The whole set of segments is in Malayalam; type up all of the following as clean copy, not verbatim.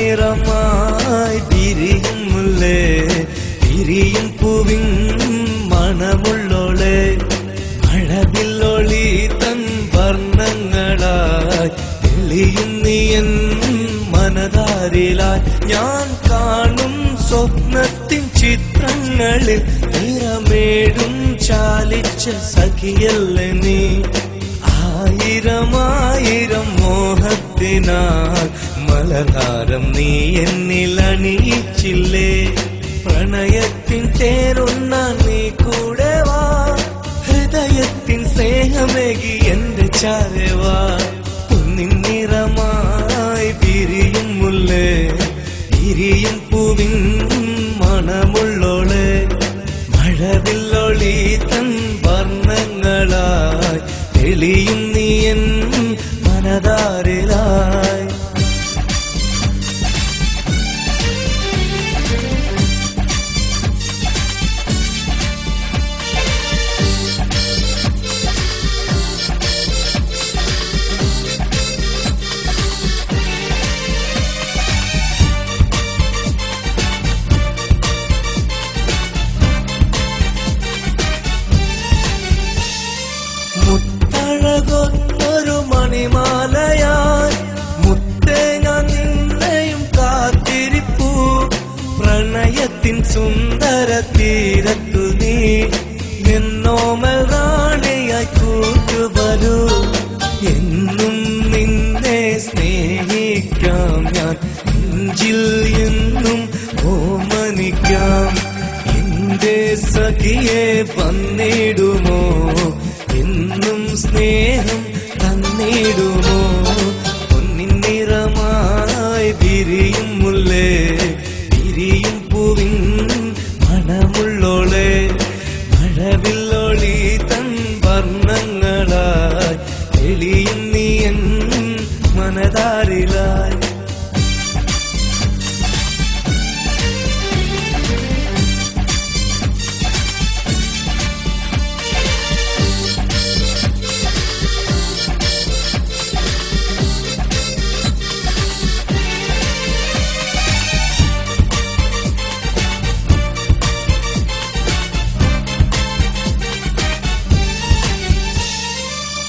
നിറമായി വിരിയും മുല്ലേ വിരിയും പൂവിൻ മണമുള്ളോളെ മഴവില്ലൊളി തൻ വർണ്ണങ്ങളായി തെളിയും നീയൻ മനതാരിലായി ഞാൻ കാണും സ്വപ്നത്തിൻ ചിത്രങ്ങളിൽ നിറമേടും ചാലിച്ച സഖിയല്ലേ നീ ആയിരം ആയിരം മോഹത്തിനാൽ മലർഹാരം നീ എന്നിൽ അണിയിച്ചില്ലേ പ്രണയത്തിൻ തേരുണ്ണാൻ നീ കൂടെ വാ ഹൃദയത്തിൻ സ്നേഹമേകി എന്റെ ചാരെ വാ പൊന്നിൻ നിറമായി വിരിയും മുല്ലേ വിരിയും പൂവിൻ മണമുള്ളോളെ മഴവില്ലൊളി തൻ വർണ്ണങ്ങളായി തെളിയും നീയൻ മനതാരിലായി മുത്തഴകൊന്നൊരു മണിമാലയായി മുത്തേ ഞാൻ നിന്നെയും കാത്തിരിപ്പൂ പ്രണയത്തിൻ സുന്ദര തീരത്തു നീ എന്നോമൽ റാണിയായി കൂട്ടുവരൂ എന്നും നിന്നെ സ്നേഹിക്കാം ഞാൻ നെഞ്ചിൽ എന്നും ഓമനിക്കാം എന്റെ സഖിയെ വന്നിടുമോ എന്നും സ്നേഹം തന്നിടുമോ പൊന്നിൻ നിറമായി വിരിയും മുല്ലേ വിരിയും പൂവിൻ മണമുള്ളോളെ മഴവില്ലൊളി തൻ വർണ്ണങ്ങളായി തെളിയും നീയൻ മനതാരിലായി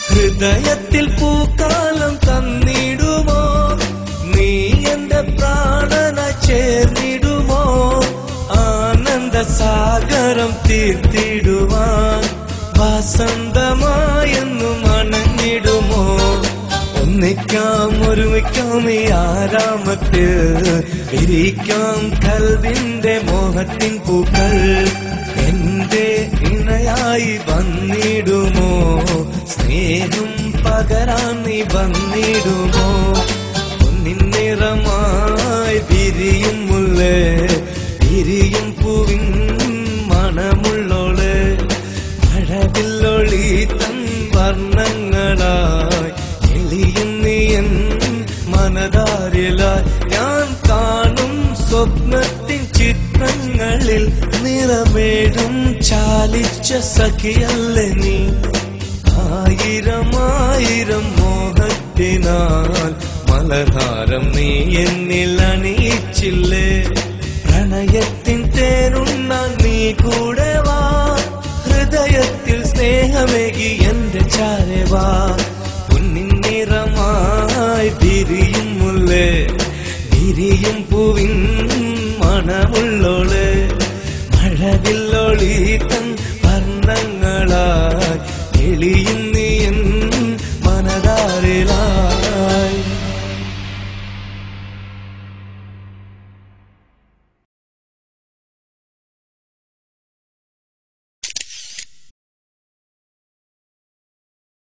ഹൃദയത്തിൽ പൂക്കാലം തന്നിടുമോ നീ എന്റെ പ്രാണന ചേർന്നിടുമോ ആനന്ദ സാഗരം തീർത്തിടുവാൻ വസന്തമായെന്നും അണഞ്ഞിടുമോ ഒന്നിക്കാം ഒരുമിക്കാം ഈ ആരാമത്തിൽ വിരിക്കാം കൽവിന്റെ മോഹത്തിൻ പൂക്കൾ എന്റെ ഇണയായി വന്നിടുമോ സ്നേഹം പകരാൻ നീ വന്നിടുമോ പൊന്നിൻ നിറമായി വിരിയും മുല്ലേ വിരിയും പൂവിൻ മണമുള്ളോളെ മഴവില്ലൊളി തൻ വർണ്ണങ്ങളായി എളിയും നീയൻ മനതാരിലായി ഞാൻ കാണും സ്വപ്നത്തിൻ ചിത്രങ്ങളിൽ നിറമേടും ചാലിച്ച സഖിയല്ലേ നീ ആയിരം ആയിരം മോഹത്തിനാൽ മലർഹാരം നീ എന്നിൽ അണിയിച്ചില്ലേ പ്രണയത്തിൻ തേനുണ്ണാൻ നീ കൂടെ വാ ഹൃദയത്തിൽ സ്നേഹമേകി എന്റെ ചാരെ വാ പൊന്നിൻ നിറമായി വിരിയും മുല്ലേ വിരിയും പൂവിൻ മണമുള്ളോളെ മഴവില്ലൊളി തൻ വർണ്ണങ്ങളായി എളിയും നീ